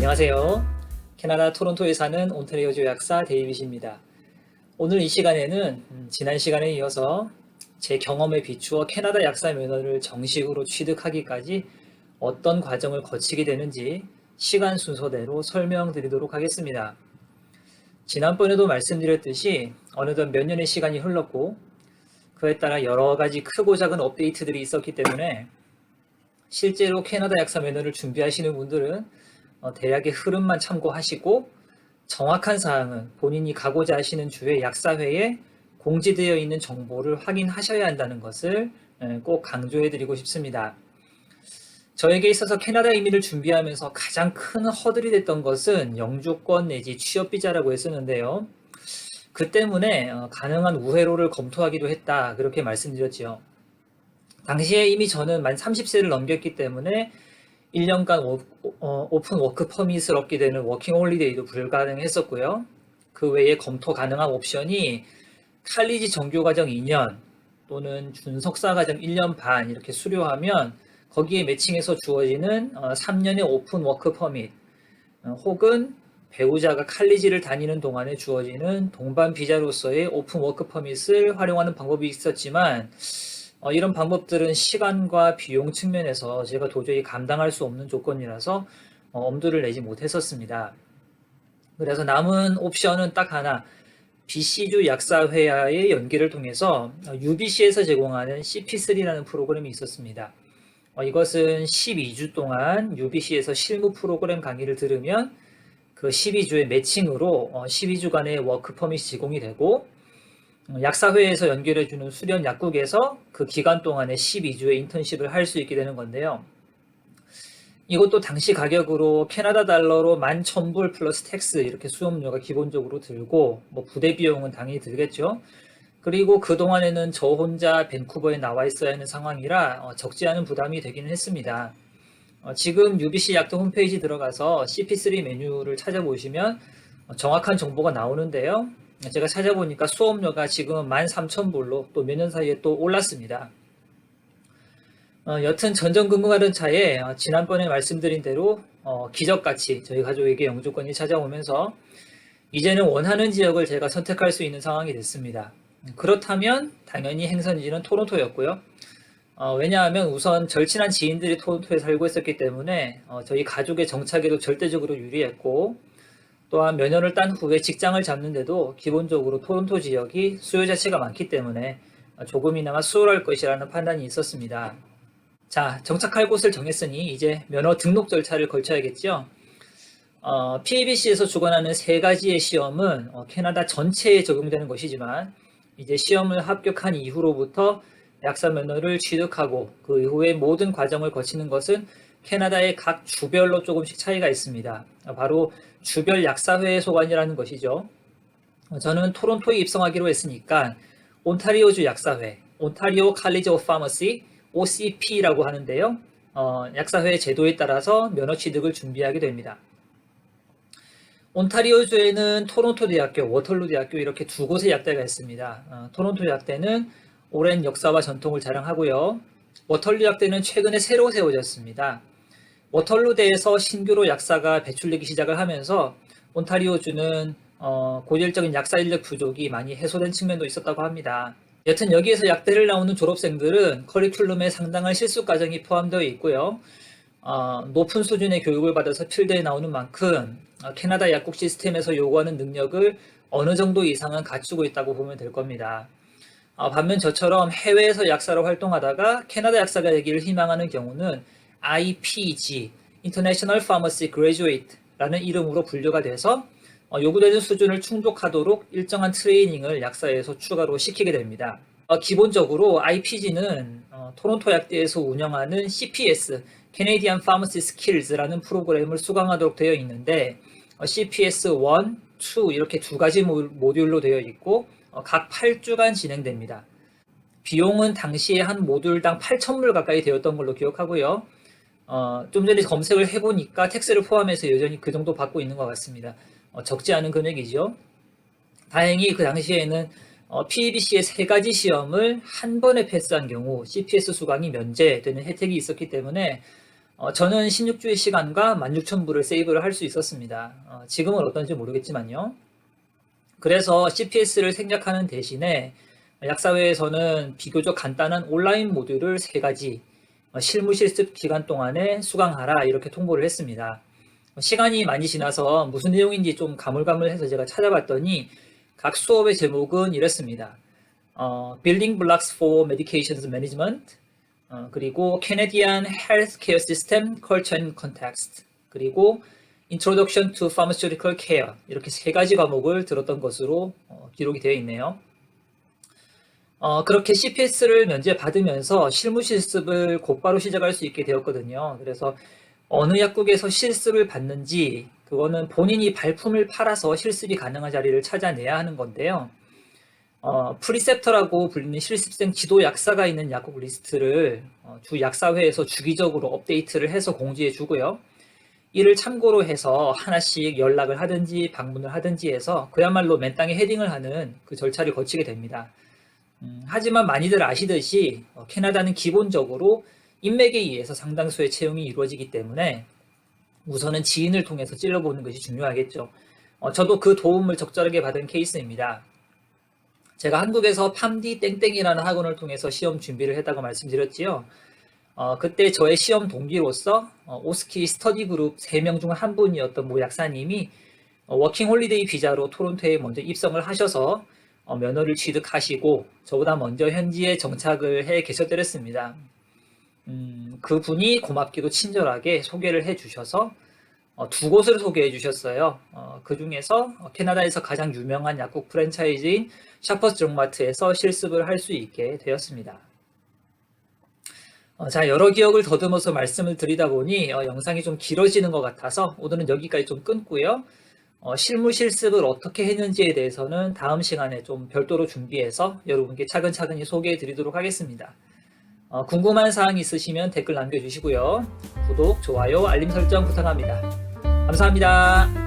안녕하세요. 캐나다 토론토에 사는 온타리오주 약사 데이빗입니다. 오늘 이 시간에는 지난 시간에 이어서 제 경험에 비추어 캐나다 약사 면허를 정식으로 취득하기까지 어떤 과정을 거치게 되는지 시간 순서대로 설명드리도록 하겠습니다. 지난번에도 말씀드렸듯이 어느덧 몇 년의 시간이 흘렀고 그에 따라 여러 가지 크고 작은 업데이트들이 있었기 때문에 실제로 캐나다 약사 면허를 준비하시는 분들은 대략의 흐름만 참고하시고 정확한 사항은 본인이 가고자 하시는 주의 약사회에 공지되어 있는 정보를 확인하셔야 한다는 것을 꼭 강조해 드리고 싶습니다. 저에게 있어서 캐나다 이민을 준비하면서 가장 큰 허들이 됐던 것은 영주권 내지 취업비자라고 했었는데요. 그 때문에 가능한 우회로를 검토하기도 했다, 그렇게 말씀드렸지요. 당시에 이미 저는 만 30세를 넘겼기 때문에 1년간 오픈 워크 퍼밋을 얻게 되는 워킹 홀리데이도 불가능했었고요. 그 외에 검토 가능한 옵션이 칼리지 정규과정 2년 또는 준석사과정 1년 반 이렇게 수료하면 거기에 매칭해서 주어지는 3년의 오픈 워크 퍼밋 혹은 배우자가 칼리지를 다니는 동안에 주어지는 동반 비자로서의 오픈 워크 퍼밋을 활용하는 방법이 있었지만 이런 방법들은 시간과 비용 측면에서 제가 도저히 감당할 수 없는 조건이라서 엄두를 내지 못했었습니다. 그래서 남은 옵션은 딱 하나, BC주 약사회와의 연계를 통해서 UBC에서 제공하는 CP3라는 프로그램이 있었습니다. 이것은 12주 동안 UBC에서 실무 프로그램 강의를 들으면 그 12주의 매칭으로 12주간의 워크 퍼밋이 제공이 되고 약사회에서 연결해주는 수련 약국에서 그 기간 동안에 12주의 인턴십을 할 수 있게 되는 건데요. 이것도 당시 가격으로 캐나다 달러로 11,000불 플러스 텍스 이렇게 수업료가 기본적으로 들고 부대 비용은 당연히 들겠죠. 그리고 그동안에는 저 혼자 밴쿠버에 나와 있어야 하는 상황이라 적지 않은 부담이 되기는 했습니다. 지금 UBC 약도 홈페이지 들어가서 CP3 메뉴를 찾아보시면 정확한 정보가 나오는데요. 제가 찾아보니까 수업료가 지금은 13,000불로 또 몇 년 사이에 또 올랐습니다. 여튼 전전긍긍하던 차에 지난번에 말씀드린 대로 기적같이 저희 가족에게 영주권이 찾아오면서 이제는 원하는 지역을 제가 선택할 수 있는 상황이 됐습니다. 그렇다면 당연히 행선지는 토론토였고요. 왜냐하면 우선 절친한 지인들이 토론토에 살고 있었기 때문에 저희 가족의 정착에도 절대적으로 유리했고, 또한 면허를 딴 후에 직장을 잡는데도 기본적으로 토론토 지역이 수요 자체가 많기 때문에 조금이나마 수월할 것이라는 판단이 있었습니다. 자, 정착할 곳을 정했으니 이제 면허 등록 절차를 거쳐야겠죠. PABC에서 주관하는 세 가지의 시험은 캐나다 전체에 적용되는 것이지만 이제 시험을 합격한 이후로부터 약사 면허를 취득하고 그 이후에 모든 과정을 거치는 것은 캐나다의 각 주별로 조금씩 차이가 있습니다. 바로 주별 약사회의 소관이라는 것이죠. 저는 토론토에 입성하기로 했으니까 온타리오주 약사회, 온타리오 칼리지 오브 파머시, OCP라고 하는데요. 약사회 제도에 따라서 면허 취득을 준비하게 됩니다. 온타리오주에는 토론토 대학교, 워털루 대학교 이렇게 두 곳의 약대가 있습니다. 토론토 약대는 오랜 역사와 전통을 자랑하고요. 워털루 약대는 최근에 새로 세워졌습니다. 워털루대에서 신규로 약사가 배출되기 시작을 하면서 온타리오주는 고질적인 약사 인력 부족이 많이 해소된 측면도 있었다고 합니다. 여튼 여기에서 약대를 나오는 졸업생들은 커리큘럼에 상당한 실습 과정이 포함되어 있고요. 높은 수준의 교육을 받아서 필드에 나오는 만큼 캐나다 약국 시스템에서 요구하는 능력을 어느 정도 이상은 갖추고 있다고 보면 될 겁니다. 반면 저처럼 해외에서 약사로 활동하다가 캐나다 약사가 되기를 희망하는 경우는 IPG, International Pharmacy Graduate라는 이름으로 분류가 돼서 요구되는 수준을 충족하도록 일정한 트레이닝을 약사에서 추가로 시키게 됩니다. 기본적으로 IPG는 토론토 약대에서 운영하는 CPS, Canadian Pharmacy Skills라는 프로그램을 수강하도록 되어 있는데 CPS 1, 2 이렇게 두 가지 모듈로 되어 있고 각 8주간 진행됩니다. 비용은 당시에 한 모듈당 8,000불 가까이 되었던 걸로 기억하고요. 좀 전에 검색을 해보니까 텍스를 포함해서 여전히 그 정도 받고 있는 것 같습니다. 적지 않은 금액이죠. 다행히 그 당시에는 PABC의 세 가지 시험을 한 번에 패스한 경우 CPS 수강이 면제되는 혜택이 있었기 때문에 저는 16주의 시간과 16,000부를 세이브를 할 수 있었습니다. 지금은 어떤지 모르겠지만요. 그래서 CPS를 생략하는 대신에 약사회에서는 비교적 간단한 온라인 모듈을 3가지 실무 실습 기간 동안에 수강하라 이렇게 통보를 했습니다. 시간이 많이 지나서 무슨 내용인지 좀 가물가물해서 제가 찾아봤더니 각 수업의 제목은 이랬습니다. Building Blocks for Medications Management, 그리고 Canadian Healthcare System Culture and Context, 그리고 Introduction to Pharmaceutical Care 이렇게 3가지 과목을 들었던 것으로 기록이 되어 있네요. 그렇게 CPS를 면제받으면서 실무 실습을 곧바로 시작할 수 있게 되었거든요. 그래서 어느 약국에서 실습을 받는지 그거는 본인이 발품을 팔아서 실습이 가능한 자리를 찾아내야 하는 건데요. 프리셉터라고 불리는 실습생 지도 약사가 있는 약국 리스트를 주 약사회에서 주기적으로 업데이트를 해서 공지해 주고요. 이를 참고로 해서 하나씩 연락을 하든지 방문을 하든지 해서 그야말로 맨땅에 헤딩을 하는 그 절차를 거치게 됩니다. 하지만 많이들 아시듯이 캐나다는 기본적으로 인맥에 의해서 상당수의 채용이 이루어지기 때문에 우선은 지인을 통해서 찔러보는 것이 중요하겠죠. 저도 그 도움을 적절하게 받은 케이스입니다. 제가 한국에서 팜디 땡땡이라는 학원을 통해서 시험 준비를 했다고 말씀드렸지요. 그때 저의 시험 동기로서 오스키 스터디 그룹 3명 중 한 분이었던 모 약사님이 워킹 홀리데이 비자로 토론토에 먼저 입성을 하셔서 면허를 취득하시고 저보다 먼저 현지에 정착을 해 계셨더랬습니다. 그분이 고맙게도 친절하게 소개를 해 주셔서 2곳을 소개해 주셨어요. 그 중에서 캐나다에서 가장 유명한 약국 프랜차이즈인 샤퍼스 드럭마트에서 실습을 할 수 있게 되었습니다. 자, 여러 기억을 더듬어서 말씀을 드리다 보니 영상이 좀 길어지는 것 같아서 오늘은 여기까지 좀 끊고요. 실무 실습을 어떻게 했는지에 대해서는 다음 시간에 좀 별도로 준비해서 여러분께 차근차근히 소개해 드리도록 하겠습니다. 궁금한 사항 있으시면 댓글 남겨주시고요. 구독, 좋아요, 알림 설정 부탁합니다. 감사합니다.